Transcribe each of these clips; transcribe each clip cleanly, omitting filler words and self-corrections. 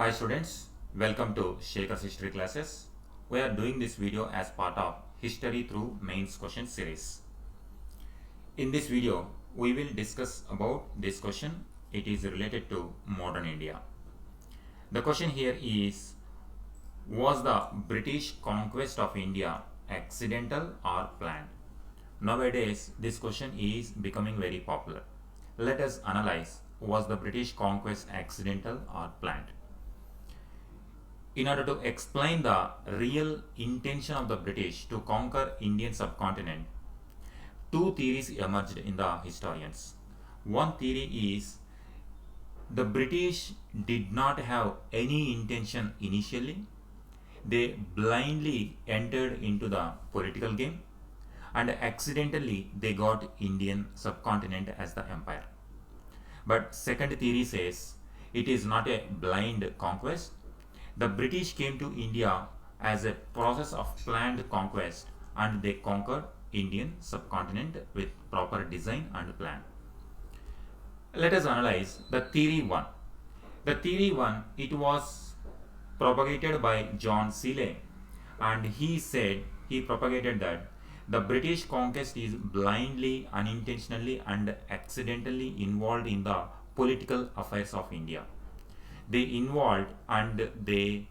Hi students, welcome to SEKHAR's history classes. We are doing this video as part of History through Mains question series. In this video, we will discuss about this question. It is related to modern India. The question here is, was the British conquest of India accidental or planned? Nowadays, this question is becoming very popular. Let us analyze, was the British conquest accidental or planned? In order to explain the real intention of the British to conquer Indian subcontinent, two theories emerged in the historians. One theory is the British did not have any intention initially. They blindly entered into the political game and accidentally they got Indian subcontinent as the empire. But second theory says it is not a blind conquest. The British came to India as a process of planned conquest and they conquered Indian subcontinent with proper design and plan. Let us analyze the theory 1. The theory 1, it was propagated by John Seeley, and he propagated that the British conquest is blindly, unintentionally and accidentally involved in the political affairs of India. They involved and they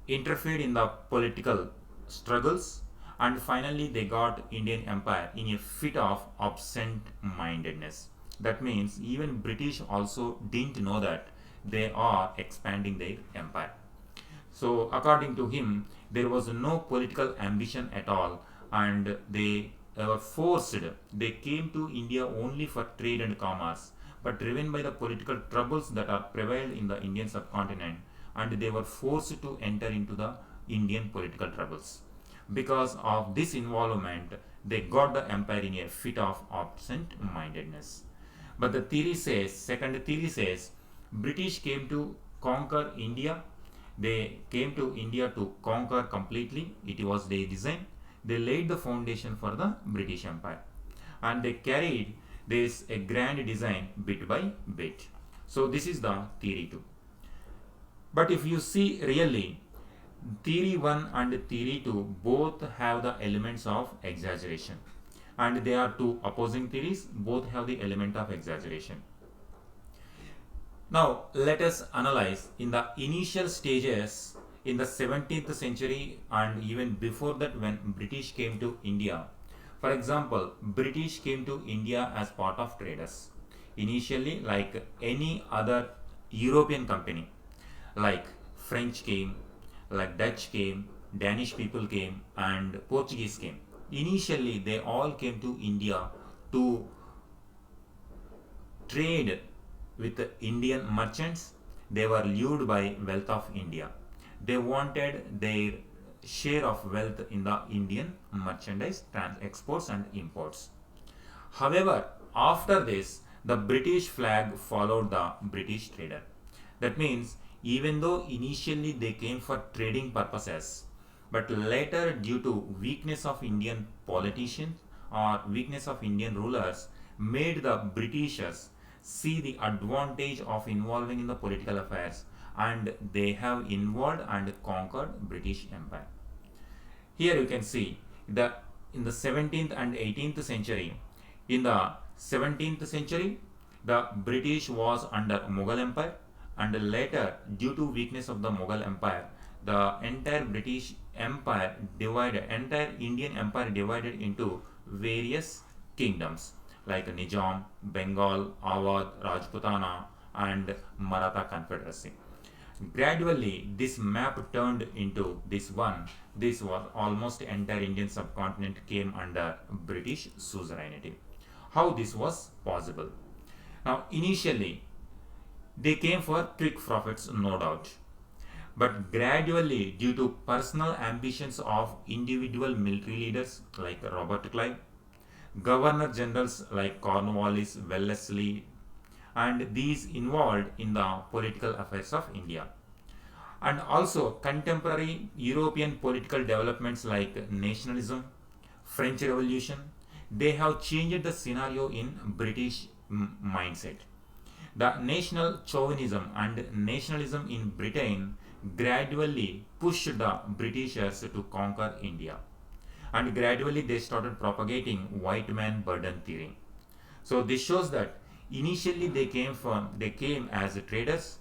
interfered in the political struggles, and finally they got Indian empire in a fit of absent-mindedness. That means even British also didn't know that they are expanding their empire. So according to him, there was no political ambition at all, and they were forced. They came to India only for trade and commerce, but driven by the political troubles that are prevailed in the Indian subcontinent, and they were forced to enter into the Indian political troubles. Because of this involvement, they got the empire in a fit of absent-mindedness. But the theory says, second theory says, British came to conquer India. They came to India to conquer completely. It was their design. They laid the foundation for the British Empire, and they carried this a grand design bit by bit. So this is the theory 2. But if you see really, theory 1 and theory 2 both have the elements of exaggeration, and they are two opposing theories, both have the element of exaggeration. Now let us analyze in the initial stages in the 17th century and even before that, when British came to India. For example, British came to India as part of traders. Initially, like any other European company, like French came, like Dutch came, Danish people came, and Portuguese came. Initially, they all came to India to trade with the Indian merchants. They were lured by wealth of India. They wanted their share of wealth in the Indian merchandise exports and imports. However, after this, the British flag followed the British trader. That means even though initially they came for trading purposes, but later due to weakness of Indian politicians or weakness of Indian rulers, made the Britishers see the advantage of involving in the political affairs, and they have involved and conquered British Empire. Here you can see that in the 17th and 18th century, in the 17th century, the British was under Mughal Empire, and later due to weakness of the Mughal Empire, the entire British Empire divided, entire Indian Empire divided into various kingdoms like Nizam, Bengal, Awadh, Rajputana, and Maratha Confederacy. Gradually, this map turned into this one. This was almost entire Indian subcontinent came under British suzerainty. How this was possible? Now, initially, they came for quick profits, no doubt. But gradually, due to personal ambitions of individual military leaders like Robert Clive, governor generals like Cornwallis, Wellesley, and these involved in the political affairs of India. And also contemporary European political developments like nationalism, French Revolution, they have changed the scenario in British mindset. The national chauvinism and nationalism in Britain gradually pushed the Britishers to conquer India, and gradually they started propagating white man burden theory. So this shows that initially they came as traders,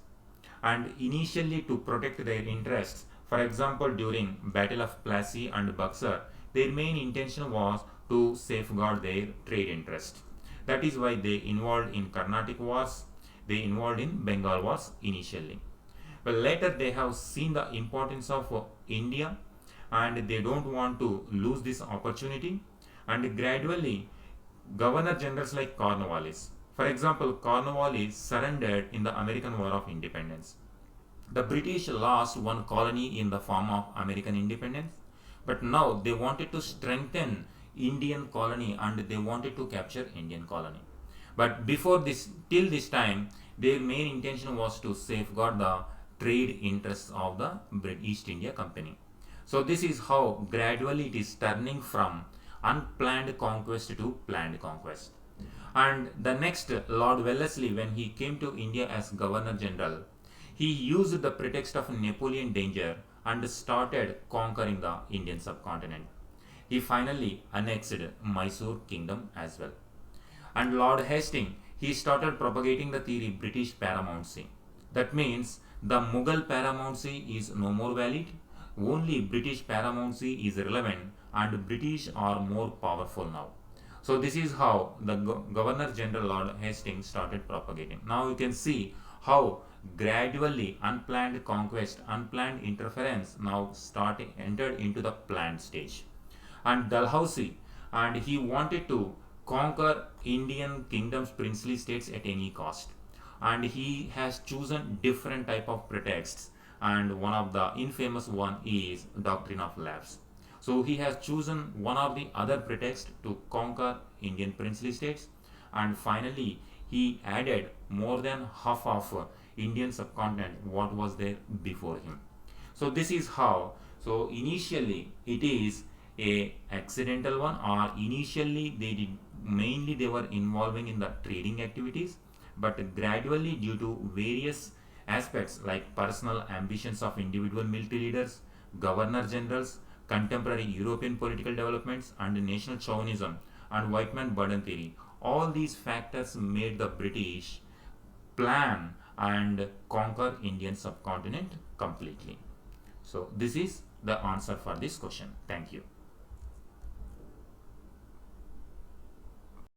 and initially to protect their interests. For example, during Battle of Plassey and Buxar, their main intention was to safeguard their trade interest. That is why they involved in Carnatic wars, they involved in Bengal wars initially. But later they have seen the importance of India, and they don't want to lose this opportunity, and gradually governor generals like Cornwallis, for example, Cornwallis surrendered in the American War of Independence. The British lost one colony in the form of American independence, but now they wanted to strengthen Indian colony and they wanted to capture Indian colony. But before this, till this time, their main intention was to safeguard the trade interests of the East India Company. So this is how gradually it is turning from unplanned conquest to planned conquest. And the next, Lord Wellesley, when he came to India as Governor General, he used the pretext of Napoleon danger and started conquering the Indian subcontinent. He finally annexed Mysore kingdom as well. And Lord Hastings, he started propagating the theory British paramountcy. That means the Mughal paramountcy is no more valid, only British paramountcy is relevant, and British are more powerful now. So this is how the Governor General Lord Hastings started propagating. Now you can see how gradually unplanned conquest, unplanned interference now entered into the planned stage. And Dalhousie, and he wanted to conquer Indian kingdoms, princely states at any cost. And he has chosen different type of pretexts, and one of the infamous one is doctrine of lapse. So he has chosen one of the other pretexts to conquer Indian princely states, and finally he added more than half of Indian subcontinent what was there before him. So this is how. So initially it is a accidental one, or initially they were involving in the trading activities, but gradually due to various aspects like personal ambitions of individual military leaders, governor generals, contemporary European political developments, and national chauvinism and white man burden theory, all these factors made the British plan and conquer Indian subcontinent completely. So this is the answer for this question. Thank you.